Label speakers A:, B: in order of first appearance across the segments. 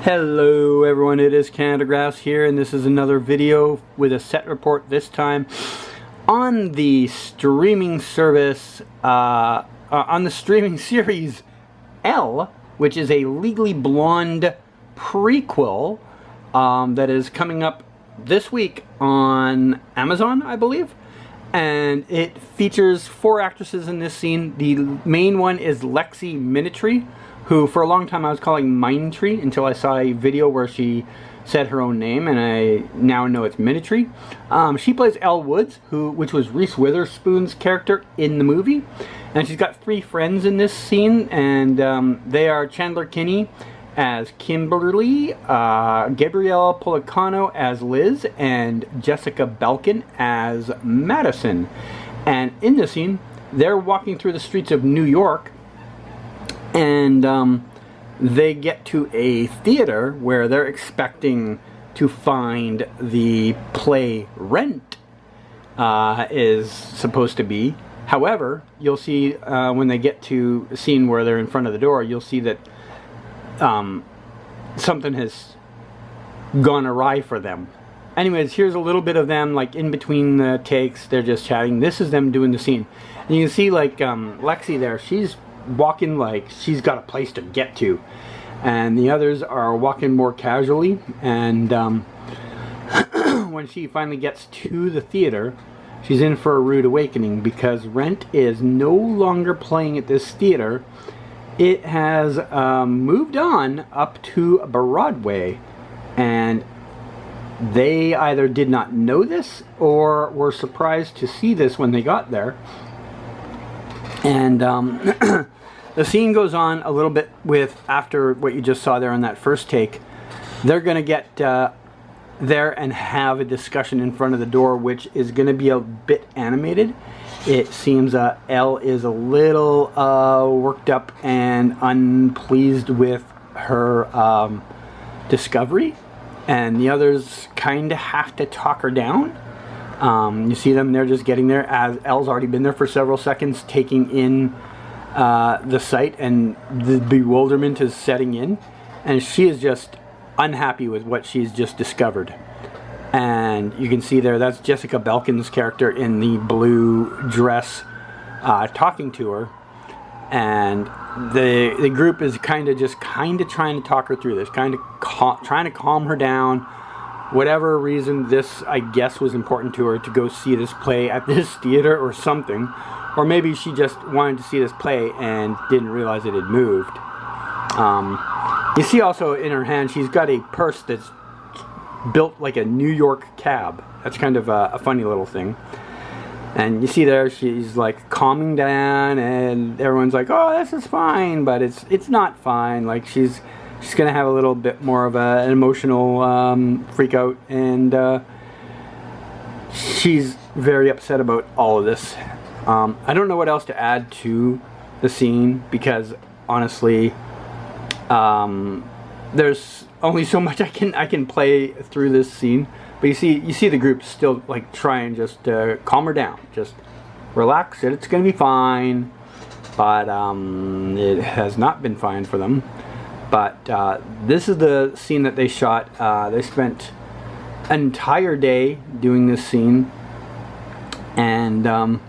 A: Hello everyone, it is Canada here, and this is another video with a set report, this time on the streaming service, on the streaming series Elle, which is a Legally Blonde prequel that is coming up this week on Amazon, I believe. And it features 4 actresses in this scene. The main one is Lexi Minetree, who for a long time I was calling Minetree until I saw a video where she said her own name, and I now know it's Minetree. She plays Elle Woods, which was Reese Witherspoon's character in the movie. And she's got 3 friends in this scene, and they are Chandler Kinney as Kimberly, Gabrielle Policano as Liz, and Jessica Belkin as Madison. And in this scene, they're walking through the streets of New York, and they get to a theater where they're expecting to find the play Rent is supposed to be. However, you'll see when they get to a scene where they're in front of the door, you'll see that something has gone awry for them. Anyways, here's a little bit of them, like in between the takes, they're just chatting. This is them doing the scene. And you can see like Lexi there, she's walking like she's got a place to get to, and the others are walking more casually. And when she finally gets to the theater, she's in for a rude awakening, because Rent is no longer playing at this theater. It has moved on up to Broadway, and they either did not know this or were surprised to see this when they got there. And the scene goes on a little bit with, after what you just saw there on that first take, they're going to get there and have a discussion in front of the door, which is going to be a bit animated. It seems Elle is a little worked up and unpleased with her discovery, and the others kind of have to talk her down. You see them, they're just getting there, as Elle's already been there for several seconds, taking in the sight, and the bewilderment is setting in, and she is just unhappy with what she's just discovered. And you can see there, that's Jessica Belkin's character in the blue dress talking to her. And the group is kind of trying to talk her through this, trying to calm her down. Whatever reason, this, I guess, was important to her to go see this play at this theater or something. Or maybe she just wanted to see this play and didn't realize it had moved. You see also in her hand, she's got a purse that's built like a New York cab. That's kind of a funny little thing. And you see there, she's like calming down, and everyone's like, "Oh, this is fine," but it's not fine. Like she's gonna have a little bit more of an emotional freak out, and she's very upset about all of this. I don't know what else to add to the scene, because honestly, there's only so much I can play through this scene. But you see the group still like try and just calm her down, just relax, it's gonna be fine. But it has not been fine for them. But this is the scene that they shot. They spent an entire day doing this scene, and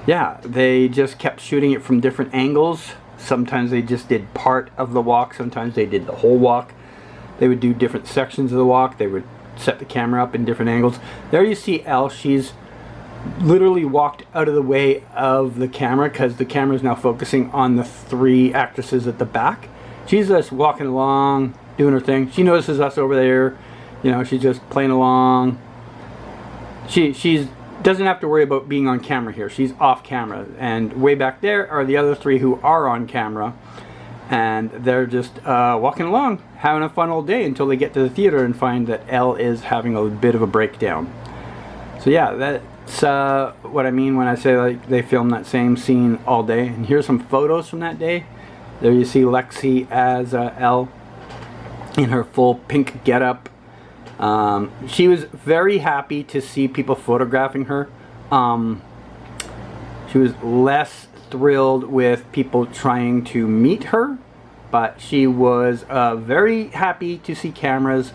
A: yeah, they just kept shooting it from different angles. Sometimes they just did part of the walk, sometimes they did the whole walk. They would do different sections of the walk. They would set the camera up in different angles. There you see Elle, she's literally walked out of the way of the camera, because the camera is now focusing on the 3 actresses at the back. She's just walking along, doing her thing. She notices us over there, you know, she's just playing along. She's doesn't have to worry about being on camera here. She's off camera, and way back there are the other 3 who are on camera, and they're just walking along, having a fun old day, until they get to the theater and find that Elle is having a bit of a breakdown. So yeah, that's what I mean when I say like they filmed that same scene all day. And here's some photos from that day. There you see Lexi as Elle in her full pink getup. She was very happy to see people photographing her. She was less thrilled with people trying to meet her, but she was very happy to see cameras.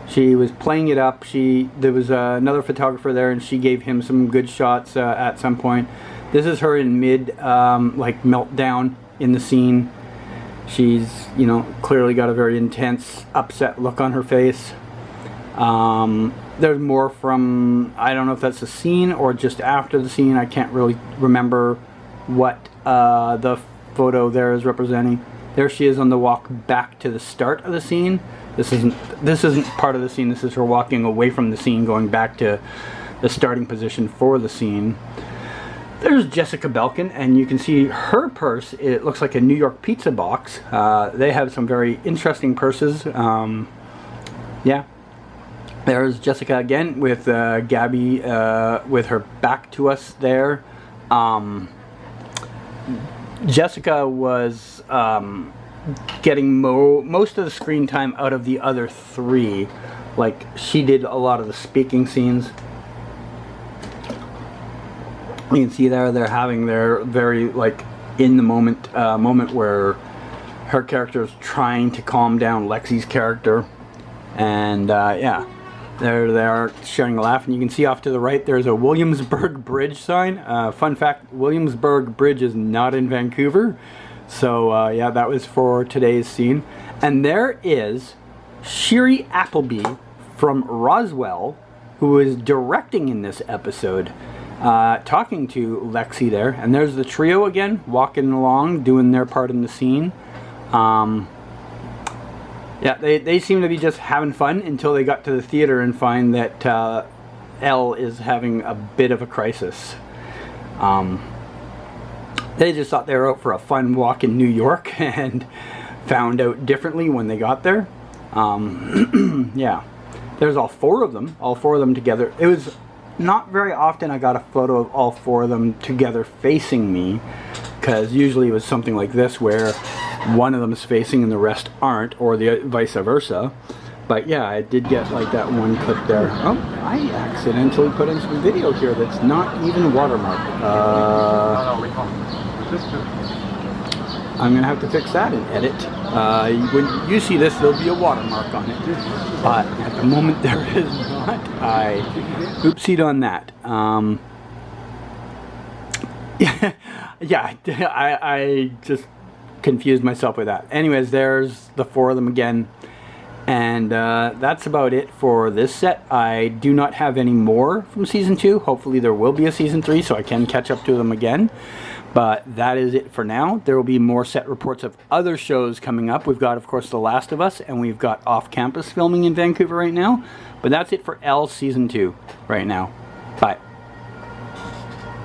A: She was playing it up. There was another photographer there, and she gave him some good shots at some point. This is her in mid like meltdown in the scene. She's, you know, clearly got a very intense, upset look on her face. There's more from, I don't know if that's the scene or just after the scene. I can't really remember what the photo there is representing. There she is on the walk back to the start of the scene. This isn't part of the scene. This is her walking away from the scene, going back to the starting position for the scene. There's Jessica Belkin, and you can see her purse. It looks like a New York pizza box. They have some very interesting purses. Yeah. There's Jessica again with Gabby with her back to us there. Jessica was getting most of the screen time out of the other three. Like, she did a lot of the speaking scenes. You can see there they're having their very, like, in the moment moment where her character is trying to calm down Lexi's character. And yeah, there they are sharing a laugh, and you can see off to the right there's a Williamsburg Bridge sign. Fun fact, Williamsburg Bridge is not in Vancouver. So yeah, that was for today's scene. And there is Shiri Appleby from Roswell, who is directing in this episode, talking to Lexi there. And there's the trio again, walking along, doing their part in the scene. Yeah, they seem to be just having fun until they got to the theater and find that Elle is having a bit of a crisis. They just thought they were out for a fun walk in New York and found out differently when they got there. Yeah, there's all four of them together. It was not very often I got a photo of all four of them together facing me, because usually it was something like this where one of them is facing and the rest aren't, or the vice versa. But yeah, I did get like that one clip there. Oh, I accidentally put in some video here that's not even watermarked. I'm gonna have to fix that in edit. When you see this, there'll be a watermark on it, but at the moment there is not. I oopsied on that. Yeah, I just confused myself with that. Anyways, there's the four of them again, and that's about it for this set. I do not have any more from season 2. Hopefully there will be a season 3 so I can catch up to them again, but that is it for now. There will be more set reports of other shows coming up. We've got, of course, The Last of Us, and we've got Off Campus filming in Vancouver right now, but that's it for Elle season 2 right now. Bye.